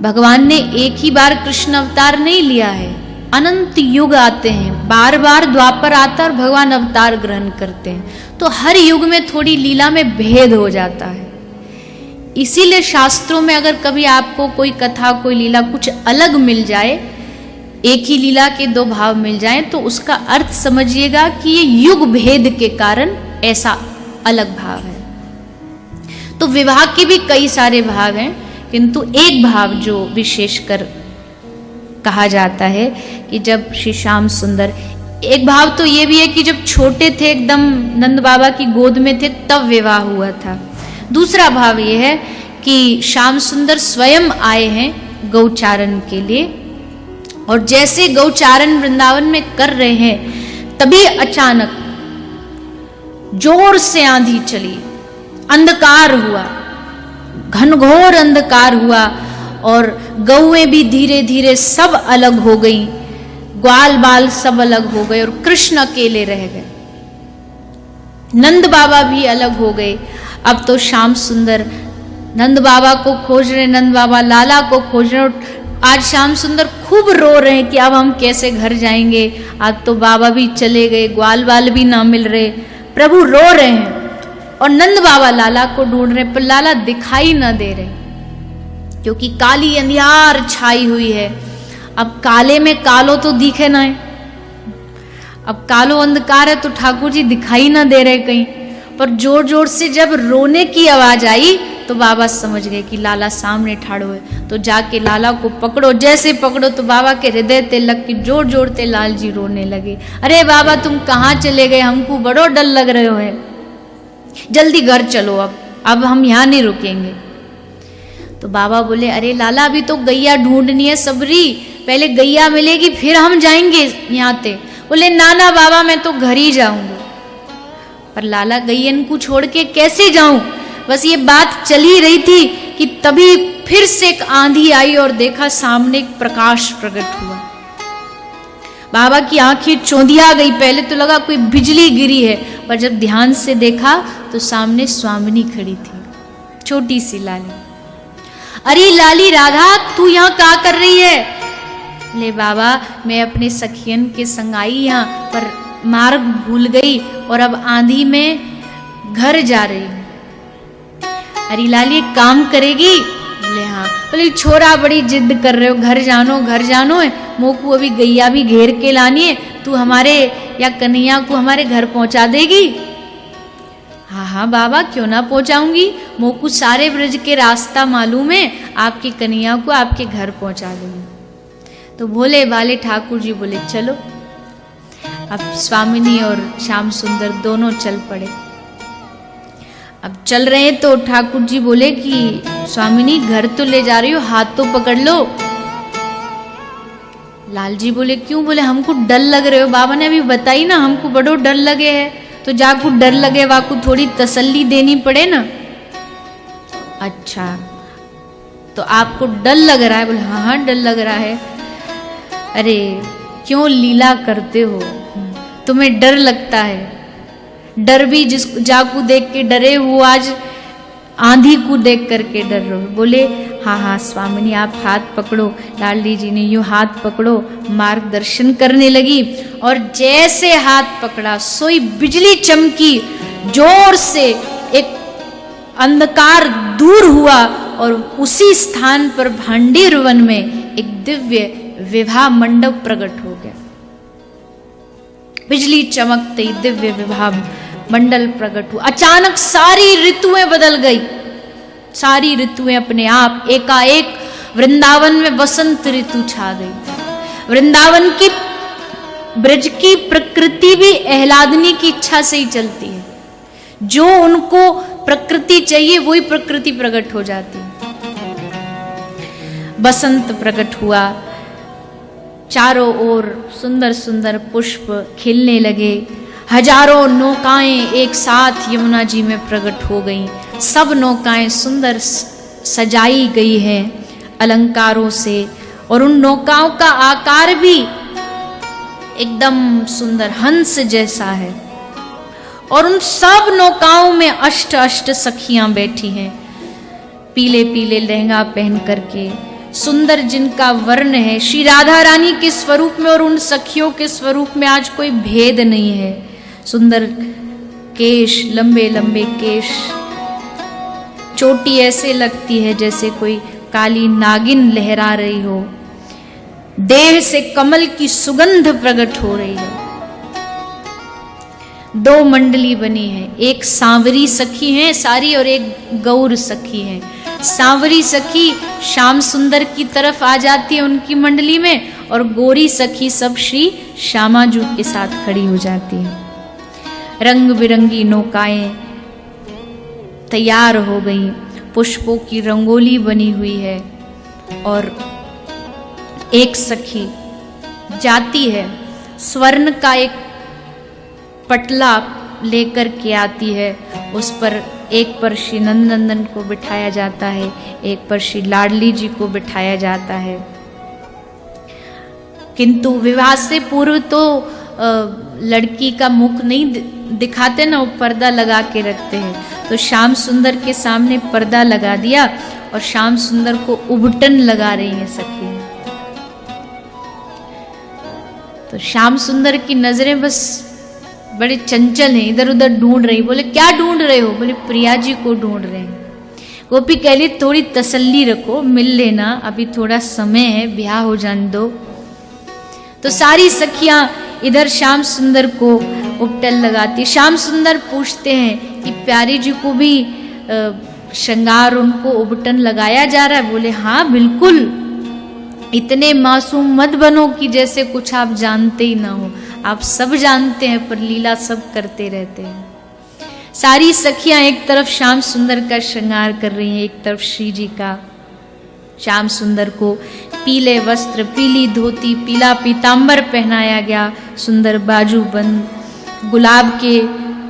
भगवान ने एक ही बार कृष्ण अवतार नहीं लिया है, अनंत युग आते हैं, बार बार द्वापर आता और भगवान अवतार ग्रहण करते हैं, तो हर युग में थोड़ी लीला में भेद हो जाता है। इसीलिए शास्त्रों में अगर कभी आपको कोई कथा, कोई लीला कुछ अलग मिल जाए, एक ही लीला के दो भाव मिल जाएं, तो उसका अर्थ समझिएगा कि ये युग भेद के कारण ऐसा अलग भाव है। तो विवाह के भी कई सारे भाव हैं, किंतु एक भाव जो विशेषकर कहा जाता है कि जब श्री श्याम सुंदर, एक भाव तो ये भी है कि जब छोटे थे एकदम नंद बाबा की गोद में थे तब विवाह हुआ था। दूसरा भाव ये है कि श्याम सुंदर स्वयं आए हैं गौचारण के लिए, और जैसे गौचारण वृंदावन में कर रहे हैं तभी अचानक जोर से आंधी चली, अंधकार हुआ, घनघोर अंधकार हुआ, और गौएं भी धीरे धीरे सब अलग हो गई, ग्वाल बाल सब अलग हो गए, और कृष्ण अकेले रह गए। नंद बाबा भी अलग हो गए। अब तो श्याम सुंदर नंद बाबा को खोज रहे, नंद बाबा लाला को खोज रहे, और आज श्याम सुंदर खूब रो रहे हैं कि अब हम कैसे घर जाएंगे, आज तो बाबा भी चले गए, ग्वाल बाल भी ना मिल रहे। प्रभु रो रहे हैं और नंद बाबा लाला को ढूंढ रहे, पर लाला दिखाई ना दे रहे, क्योंकि काली अंधियार छाई हुई है। अब काले में कालो तो दिखे ना है, अब कालो अंधकार है तो ठाकुर जी दिखाई ना दे रहे कहीं। पर जोर जोर से जब रोने की आवाज आई तो बाबा समझ गए कि लाला सामने ठाड़ो है, तो जाके लाला को पकड़ो, जैसे पकड़ो तो बाबा के हृदय ते लग के जोर जोर ते लाल जी रोने लगे। अरे बाबा तुम कहाँ चले गए, हमको बड़ो डर लग रहे हो है, जल्दी घर चलो, अब हम यहाँ नहीं रुकेंगे। तो बाबा बोले अरे लाला अभी तो गैया ढूंढनी है सबरी, पहले गैया मिलेगी फिर हम जाएंगे यहाँ ते। बोले ना ना बाबा मैं तो घर ही जाऊंगा। पर लाला गैयन को छोड़ के कैसे जाऊं, बस ये बात चली रही थी कि तभी फिर से एक आंधी आई और देखा सामने एक प्रकाश प्रकट हुआ। बाबा की आंखें चौंधिया गई, पहले तो लगा कोई बिजली गिरी है, पर जब ध्यान से देखा तो सामने स्वामिनी खड़ी थी, छोटी सी लाली। अरे लाली राधा तू यहाँ क्या कर रही है? ले बाबा मैं अपने सखियन के संग आई यहाँ, पर मार्ग भूल गई और अब आंधी में घर जा रही हूँ। अरे लाली एक काम करेगी? बोले हाँ। बोले छोरा बड़ी जिद कर रहे हो, घर जानो है, मोकू अभी गैया भी घेर के लानी है, तू हमारे या कन्हैया को हमारे घर पहुंचा देगी? हाँ हाँ बाबा क्यों ना पहुंचाऊंगी, मोकू सारे ब्रज के रास्ता मालूम है, आपकी कन्हैया को आपके घर पहुंचा दूंगी। तो भोले भाले ठाकुर जी बोले चलो। अब स्वामिनी और श्याम सुंदर दोनों चल पड़े। अब चल रहे हैं तो ठाकुर जी बोले कि स्वामिनी घर तो ले जा रही हो, हाथ तो पकड़ लो। लाल जी बोले क्यों? बोले हमको डर लग रहे हो, बाबा ने अभी बताई ना हमको बड़ो डर लगे है, तो जाकू डर लगे वाकू थोड़ी तसल्ली देनी पड़े ना। अच्छा तो आपको डर लग रहा है? बोले हाँ हाँ डर लग रहा है। अरे क्यों लीला करते हो, तुम्हें डर लगता है? डर भी जिस जाकू देख के डरे हो, आज आंधी को देख करके डर रहे हो। बोले हाँ हाँ स्वामिनी आप हाथ पकड़ो। लाली जी ने यूं हाथ पकड़ो, मार्गदर्शन करने लगी, और जैसे हाथ पकड़ा सोई बिजली चमकी, जोर से एक अंधकार दूर हुआ, और उसी स्थान पर भांडीर वन में एक दिव्य विवाह मंडप प्रकट हो गया। बिजली चमकते ही दिव्य विवाह मंडल प्रकट हुआ। अचानक सारी ऋतुएं बदल गई, सारी ऋतुएं अपने आप एकाएक वृंदावन में वसंत ऋतु छा गई। वृंदावन की ब्रज की प्रकृति भी आह्लादनी की इच्छा से ही चलती है, जो उनको प्रकृति चाहिए वही प्रकृति प्रकट हो जाती है। बसंत प्रकट हुआ, चारों ओर सुंदर सुंदर पुष्प खिलने लगे, हजारों नौकाएं एक साथ यमुना जी में प्रकट हो गईं। सब नौकाएं सुंदर सजाई गई हैं अलंकारों से, और उन नौकाओं का आकार भी एकदम सुंदर हंस जैसा है। और उन सब नौकाओं में अष्ट अष्ट सखियां बैठी हैं, पीले पीले लहंगा पहन करके, सुंदर जिनका वर्ण है। श्री राधा रानी के स्वरूप में और उन सखियों के स्वरूप में आज कोई भेद नहीं है। सुंदर केश, लंबे लंबे केश, चोटी ऐसे लगती है जैसे कोई काली नागिन लहरा रही हो। देह से कमल की सुगंध प्रकट हो रही है। दो मंडली बनी है, एक सांवरी सखी है सारी और एक गौर सखी है। सांवरी सखी श्याम सुंदर की तरफ आ जाती है उनकी मंडली में, और गोरी सखी सब श्री श्यामाजू के साथ खड़ी हो जाती है। रंग बिरंगी नौकाएं तैयार हो गई, पुष्पों की रंगोली बनी हुई है, और एक सखी जाती है, स्वर्ण का एक पटला लेकर के आती है। उस पर एक पर श्री नंदनंदन को बिठाया जाता है, एक पर श्री लाडली जी को बिठाया जाता है। किंतु विवाह से पूर्व तो लड़की का मुख नहीं दिखाते ना, वो पर्दा लगा के रखते हैं। तो श्याम सुंदर के सामने पर्दा लगा दिया और श्याम सुंदर को उबटन लगा रही है सखी। तो श्याम सुंदर की नजरें बस बड़े चंचल हैं, इधर उधर ढूंढ रही। बोले क्या ढूंढ रहे हो? बोले प्रिया जी को ढूंढ रहे हैं। गोपी कह ली थोड़ी तसल्ली रखो, मिल लेना, अभी थोड़ा समय है, ब्याह हो जाने दो। तो सारी सखियां इधर श्याम सुंदर को उपटन लगाती। श्याम सुंदर पूछते हैं कि प्यारी जी को भी श्रृंगार, उनको उबटन लगाया जा रहा है? बोले हाँ बिल्कुल, इतने मासूम मत बनो कि जैसे कुछ आप जानते ही ना हो। आप सब जानते हैं, पर लीला सब करते रहते हैं। सारी सखियां एक तरफ श्याम सुंदर का श्रृंगार कर रही हैं, एक तरफ श्री जी का। श्याम सुंदर को पीले वस्त्र, पीली धोती, पीला पीतांबर पहनाया गया, सुंदर बाजूबंद, गुलाब के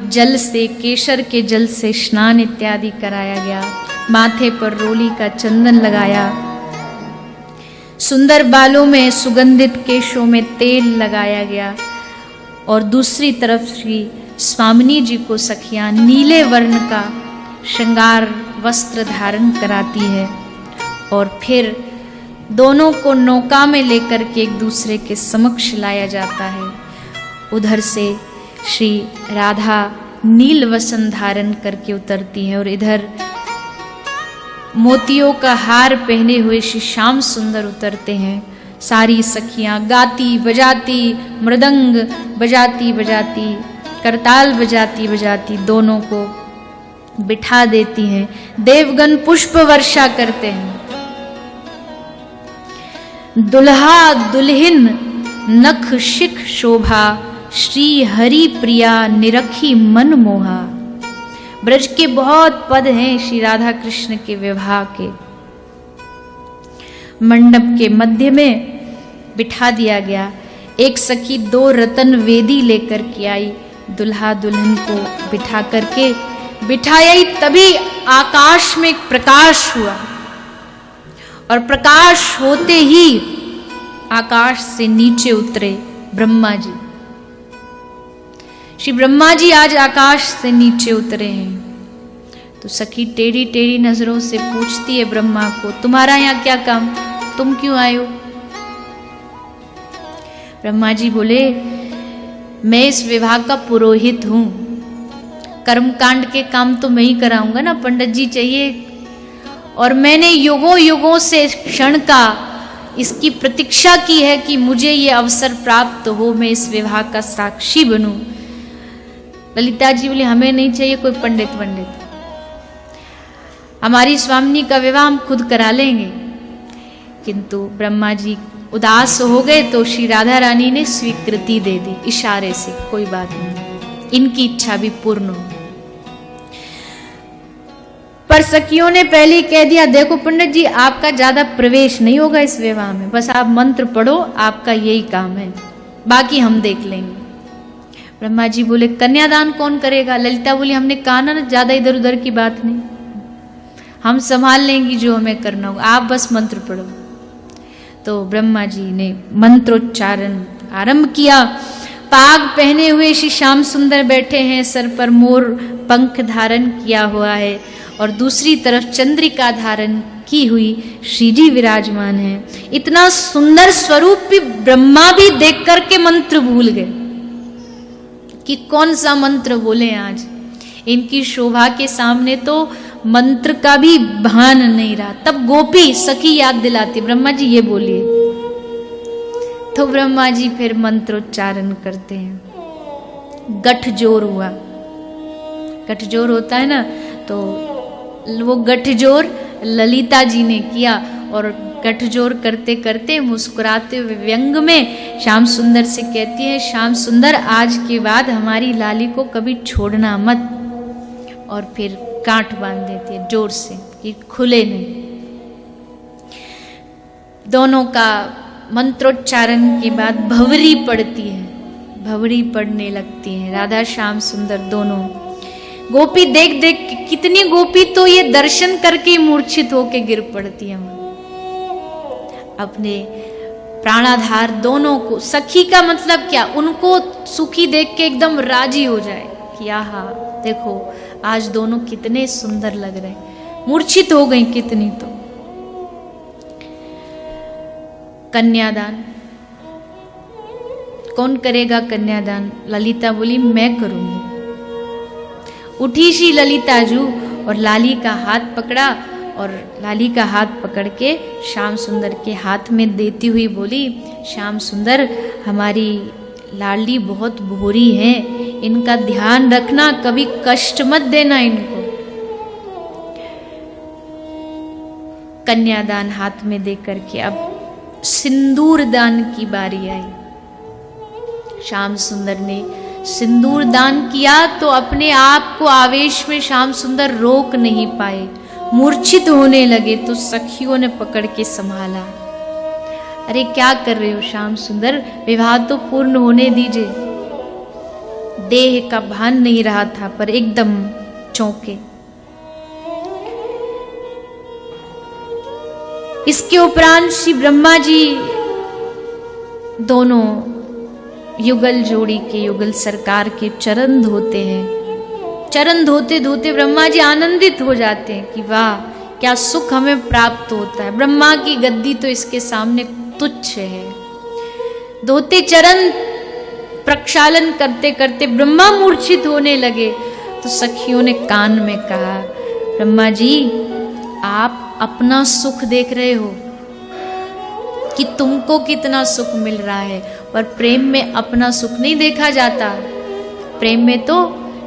जल से, केसर के जल से स्नान इत्यादि कराया गया। माथे पर रोली का चंदन लगाया, सुंदर बालों में, सुगंधित केशों में तेल लगाया गया। और दूसरी तरफ श्री स्वामिनी जी को सखियां नीले वर्ण का श्रृंगार वस्त्र धारण कराती है, और फिर दोनों को नौका में लेकर के एक दूसरे के समक्ष लाया जाता है। उधर से श्री राधा नील वसन धारण करके उतरती है, और इधर मोतियों का हार पहने हुए श्री श्याम सुंदर उतरते हैं। सारी सखियां गाती बजाती, मृदंग बजाती बजाती, करताल बजाती बजाती दोनों को बिठा देती हैं। देवगण पुष्प वर्षा करते हैं। दुल्हा दुल्हिन नख शिख शोभा, श्री हरि प्रिया निरखी मन मोहा। ब्रज के बहुत पद हैं श्री राधा कृष्ण के विवाह के। मंडप के मध्य में बिठा दिया गया। एक सखी 2 रतन वेदी लेकर के आई, दुल्हा दुल्हन को बिठा करके बिठाया ही तभी आकाश में एक प्रकाश हुआ, और प्रकाश होते ही आकाश से नीचे उतरे ब्रह्मा जी। श्री ब्रह्मा जी आज आकाश से नीचे उतरे हैं। तो सखी टेढ़ी टेढ़ी नजरों से पूछती है ब्रह्मा को, तुम्हारा यहाँ क्या काम, तुम क्यों आए हो? ब्रह्मा जी बोले, मैं इस विवाह का पुरोहित हूं, कर्मकांड के काम तो मैं ही कराऊंगा ना, पंडित जी चाहिए। और मैंने युगों युगों से क्षण का इसकी प्रतीक्षा की है कि मुझे ये अवसर प्राप्त हो, मैं इस विवाह का साक्षी बनूं। ललिता जी बोली, हमें नहीं चाहिए कोई पंडित, हमारी स्वामिनी का विवाह हम खुद करा लेंगे। किंतु ब्रह्मा जी उदास हो गए, तो श्री राधा रानी ने स्वीकृति दे दी इशारे से, कोई बात नहीं, इनकी इच्छा भी पूर्ण हो। पर सखियों ने पहले ही कह दिया, देखो पंडित जी आपका ज्यादा प्रवेश नहीं होगा इस विवाह में, बस आप मंत्र पढ़ो, आपका यही काम है, बाकी हम देख लेंगे। ब्रह्मा जी बोले, कन्यादान कौन करेगा? ललिता बोली, हमने कहा ना ज्यादा इधर उधर की बात नहीं, हम संभाल लेंगी जो हमें करना होगा, आप बस मंत्र पढ़ो। तो ब्रह्मा जी ने मंत्रोच्चारण आरंभ किया। पाग पहने हुए श्री श्याम सुंदर बैठे हैं, सर पर मोर पंख धारण किया हुआ है, और दूसरी तरफ चंद्रिका धारण की हुई श्री जी विराजमान है। इतना सुंदर स्वरूप भी ब्रह्मा भी देख करके मंत्र भूल गए कि कौन सा मंत्र बोले आज। इनकी शोभा के सामने तो मंत्र का भी भान नहीं रहा। तब गोपी सखी याद दिलाती, ब्रह्मा जी ये बोलिए। तो ब्रह्मा जी फिर मंत्रोच्चारण करते हैं। गठजोर हुआ, गठजोर होता है ना, तो वो गठजोर ललिता जी ने किया और गठजोर करते करते मुस्कुराते हुए व्यंग में श्याम सुंदर से कहती है, श्याम सुंदर आज के बाद हमारी लाली को कभी छोड़ना मत। और फिर गांठ बांध देती है जोर से कि खुले नहीं। दोनों का मंत्रोच्चारण के बाद भंवरी पड़ती है, भंवरी पड़ने लगती है राधा श्याम सुंदर दोनों। गोपी देख देख कितनी गोपी तो ये दर्शन करके मूर्छित होके गिर पड़ती है। अपने प्राणाधार दोनों को, सखी का मतलब क्या, उनको सुखी देख के एकदम राजी हो जाए कि आहा देखो आज दोनों कितने सुंदर लग रहे हैं। मूर्छित हो गई कितनी तो। कन्यादान कौन करेगा? कन्यादान ललिता बोली मैं करूंगी। उठी सी ललिता जू और लाली का हाथ पकड़ा और लाली का हाथ पकड़ के श्याम सुंदर के हाथ में देती हुई बोली, श्याम सुंदर हमारी लाली बहुत भोरी है, इनका ध्यान रखना, कभी कष्ट मत देना इनको। कन्यादान हाथ में दे करके अब सिंदूर दान की बारी आई। श्याम सुंदर ने सिंदूर दान किया तो अपने आप को आवेश में श्याम सुंदर रोक नहीं पाए, मूर्छित होने लगे। तो सखियों ने पकड़ के संभाला। अरे क्या कर रहे हो श्याम सुंदर, विवाह तो पूर्ण होने दीजिए। देह का भान नहीं रहा था पर एकदम चौंके। इसके उपरांत श्री ब्रह्मा जी दोनों युगल जोड़ी के, युगल सरकार के चरण धोते हैं। चरण धोते धोते ब्रह्मा जी आनंदित हो जाते हैं कि वाह क्या सुख हमें प्राप्त होता है, ब्रह्मा की गद्दी तो इसके सामने तुच्छ है। धोते चरण प्रक्षालन करते करते ब्रह्मा मूर्छित होने लगे तो सखियों ने कान में कहा, ब्रह्मा जी आप अपना सुख देख रहे हो कि तुमको कितना सुख मिल रहा है, पर प्रेम में अपना सुख नहीं देखा जाता। प्रेम में तो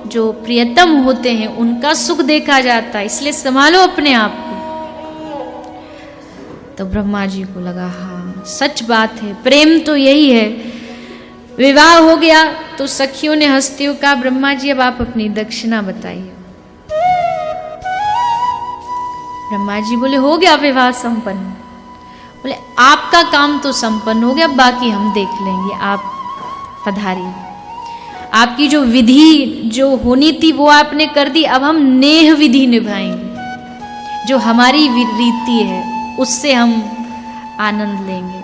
जो प्रियतम होते हैं उनका सुख देखा जाता है, इसलिए संभालो अपने आप को। तो ब्रह्मा जी को लगा हाँ सच बात है, प्रेम तो यही है। विवाह हो गया तो सखियों ने हंसते हुए कहा, ब्रह्मा जी अब आप अपनी दक्षिणा बताइए। ब्रह्मा जी बोले हो गया विवाह संपन्न। बोले आपका काम तो संपन्न हो गया, बाकी हम देख लेंगे, आप पधारिए। आपकी जो विधि जो होनी थी वो आपने कर दी, अब हम नेह विधि निभाएंगे, जो हमारी रीति है उससे हम आनंद लेंगे।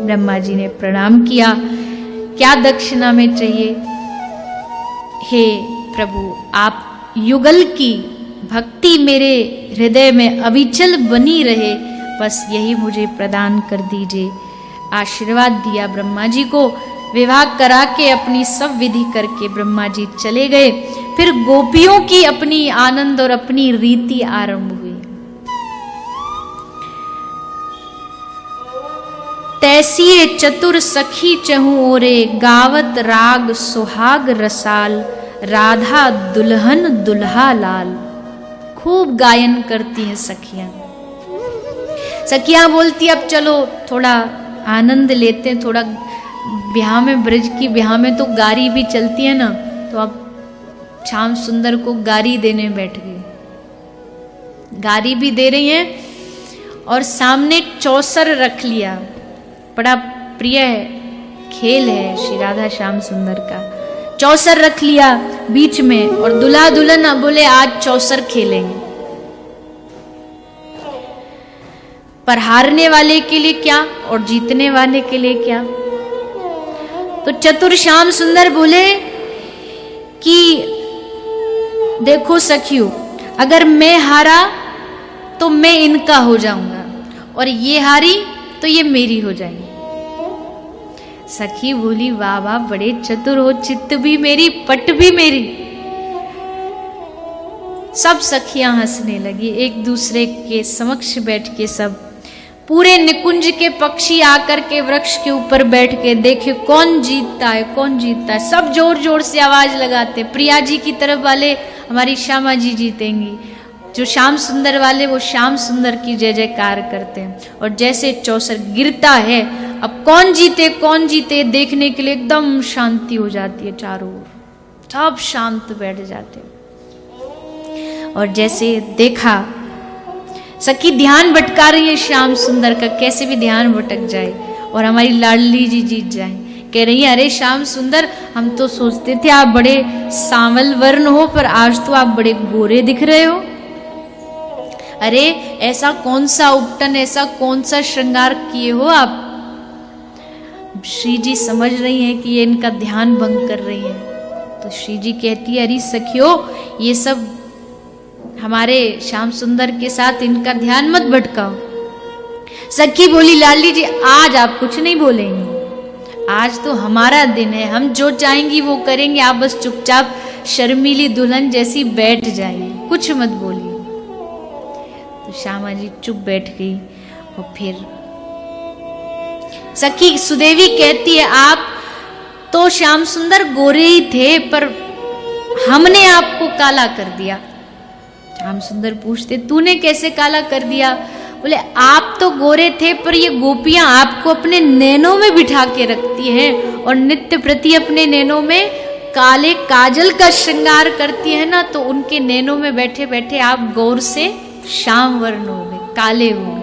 ब्रह्मा जी ने प्रणाम किया, क्या दक्षिणा में चाहिए? हे प्रभु आप युगल की भक्ति मेरे हृदय में अविचल बनी रहे, बस यही मुझे प्रदान कर दीजिए। आशीर्वाद दिया ब्रह्मा जी को। विवाह करा के अपनी सब विधि करके ब्रह्मा जी चले गए। फिर गोपियों की अपनी आनंद और अपनी रीति आरंभ हुई। तैसिए चतुर सखी चहु ओरे, गावत राग सुहाग रसाल, राधा दुल्हन दुल्हा लाल। खूब गायन करती हैं सखियां। सखियां बोलती अब चलो थोड़ा आनंद लेते हैं, थोड़ा ब्याह में, ब्रज की ब्याह में तो गारी भी चलती है ना, तो अब श्याम सुंदर को गारी देने बैठ गए। गारी भी दे रही हैं और सामने चौसर रख लिया। बड़ा प्रिय है, खेल है श्री राधा श्याम सुंदर का। चौसर रख लिया बीच में और दुल्हा दुल्हन बोले आज चौसर खेलेंगे। पर हारने वाले के लिए क्या और जीतने वाले के लिए क्या? तो चतुर श्याम सुंदर बोले कि देखो सखियों, अगर मैं हारा तो मैं इनका हो जाऊंगा, और ये हारी तो ये मेरी हो जाएंगी। सखी बोली, वाह वाह, बड़े चतुर हो, चित्त भी मेरी पट भी मेरी। सब सखियां हंसने लगी, एक दूसरे के समक्ष बैठ के सब पूरे निकुंज के पक्षी आकर के वृक्ष के ऊपर बैठ के देखे कौन जीतता है, कौन जीतता है। सब जोर जोर से आवाज लगाते, प्रिया जी की तरफ वाले हमारी श्यामा जी जीतेंगी, जो श्याम सुंदर वाले वो श्याम सुंदर की जय जयकार करते हैं। और जैसे चौसर गिरता है, अब कौन जीते देखने के लिए एकदम शांति हो जाती है, चारों ओर सब शांत बैठ जाते। और जैसे देखा, सखी ध्यान भटका रही है श्याम सुंदर का, कैसे भी ध्यान भटक जाए और हमारी लाडली जी जीत जाए। कह रही है, अरे श्याम सुंदर, हम तो सोचते थे आप बड़े सांवल वर्ण हो, पर आज तो आप बड़े गोरे दिख रहे हो। अरे ऐसा कौन सा उपटन, ऐसा कौन सा श्रृंगार किए हो आप। श्री जी समझ रही हैं कि ये इनका ध्यान भंग कर रही है, तो श्री जी कहती है, अरे सखियो, ये सब हमारे श्याम सुंदर के साथ इनका ध्यान मत भटकाओ। सखी बोली, लाली जी आज आप कुछ नहीं बोलेंगे, आज तो हमारा दिन है, हम जो चाहेंगी वो करेंगे, आप बस चुपचाप शर्मीली दुल्हन जैसी बैठ जाइए, कुछ मत बोलिए। तो श्यामा जी चुप बैठ गई। और फिर सखी सुदेवी कहती है, आप तो श्याम सुंदर गोरे ही थे, पर हमने आपको काला कर दिया। श्याम सुंदर पूछते, तूने कैसे काला कर दिया। बोले, आप तो गोरे थे, पर ये गोपियां आपको अपने नैनों में बिठा के रखती हैं और नित्य प्रति अपने नैनों में काले काजल का श्रृंगार करती है ना, तो उनके नैनों में बैठे बैठे आप गौर से श्याम वर्ण हो गए, काले हो गए।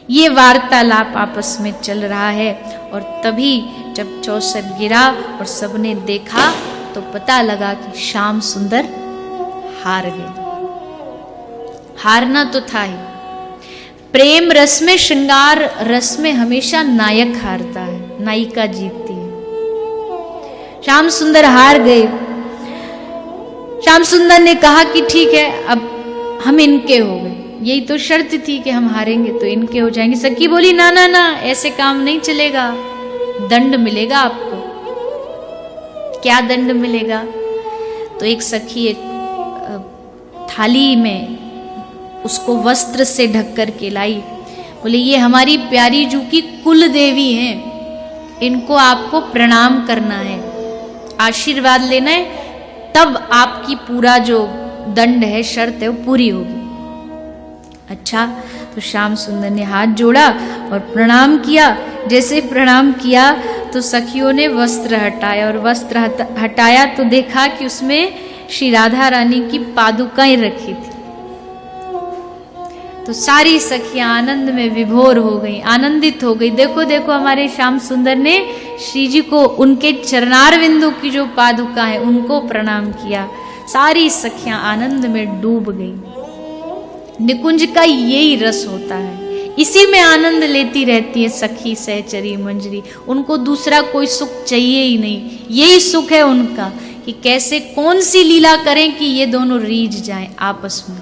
ये वार्तालाप आपस में चल रहा है। और तभी जब चौसर गिरा और सबने देखा तो पता लगा कि श्याम सुंदर हार गए। हारना तो था ही, प्रेम रस में, श्रृंगार रस में हमेशा नायक हारता है, नायिका जीतती है। श्याम सुंदर हार गए। श्याम सुंदर ने कहा कि ठीक है, अब हम इनके हो गए, यही तो शर्त थी कि हम हारेंगे तो इनके हो जाएंगे। सखी बोली, ना ना ना, ऐसे काम नहीं चलेगा, दंड मिलेगा आपको। क्या दंड मिलेगा। तो एक सखी एक थाली में उसको वस्त्र से ढक कर के लाई। बोले, ये हमारी प्यारी जू की कुल देवी हैं, इनको आपको प्रणाम करना है, आशीर्वाद लेना है, तब आपकी पूरा जो दंड है, शर्त है, वो पूरी होगी। अच्छा, तो श्याम सुंदर ने हाथ जोड़ा और प्रणाम किया। जैसे प्रणाम किया तो सखियों ने वस्त्र हटाया, और वस्त्र हटाया तो देखा कि उसमें श्री राधा रानी की पादुकाएं रखी थी। तो सारी सखियां आनंद में विभोर हो गई, आनंदित हो गई। देखो देखो, हमारे श्याम सुंदर ने श्री जी को उनके चरणार बिंदु की जो पादुका है उनको प्रणाम किया। सारी सखियां आनंद में डूब गई। निकुंज का यही रस होता है, इसी में आनंद लेती रहती है सखी सहचरी मंजरी। उनको दूसरा कोई सुख चाहिए ही नहीं, यही सुख है उनका कि कैसे कौन सी लीला करें कि ये दोनों रीझ जाएं आपस में।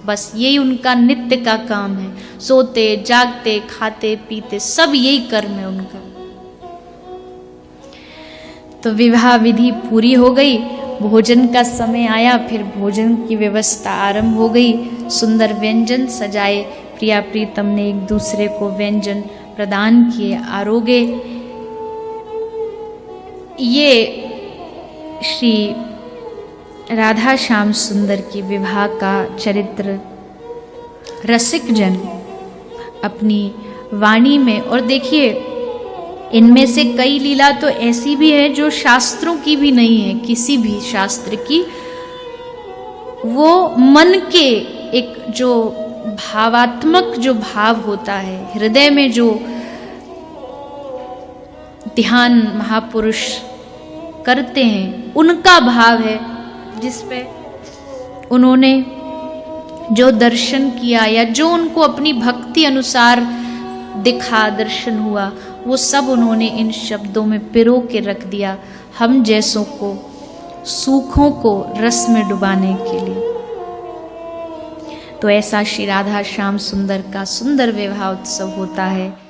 बस यही उनका नित्य का काम है, सोते जागते खाते पीते सब यही कर्म है उनका। तो विवाह विधि पूरी हो गई, भोजन का समय आया, फिर भोजन की व्यवस्था आरंभ हो गई। सुंदर व्यंजन सजाए, प्रिया प्रीतम ने एक दूसरे को व्यंजन प्रदान किए, आरोगे। ये श्री राधा श्याम सुंदर की विवाह का चरित्र रसिक जन अपनी वाणी में, और देखिए इनमें से कई लीला तो ऐसी भी है जो शास्त्रों की भी नहीं है, किसी भी शास्त्र की। वो मन के एक जो भावात्मक जो भाव होता है, हृदय में जो ध्यान महापुरुष करते हैं, उनका भाव है, जिसपे उन्होंने जो दर्शन किया या जो उनको अपनी भक्ति अनुसार दिखा, दर्शन हुआ, वो सब उन्होंने इन शब्दों में पिरो के रख दिया, हम जैसों को, सूखों को रस में डुबाने के लिए। तो ऐसा श्री राधा श्याम सुंदर का सुंदर विवाह उत्सव होता है।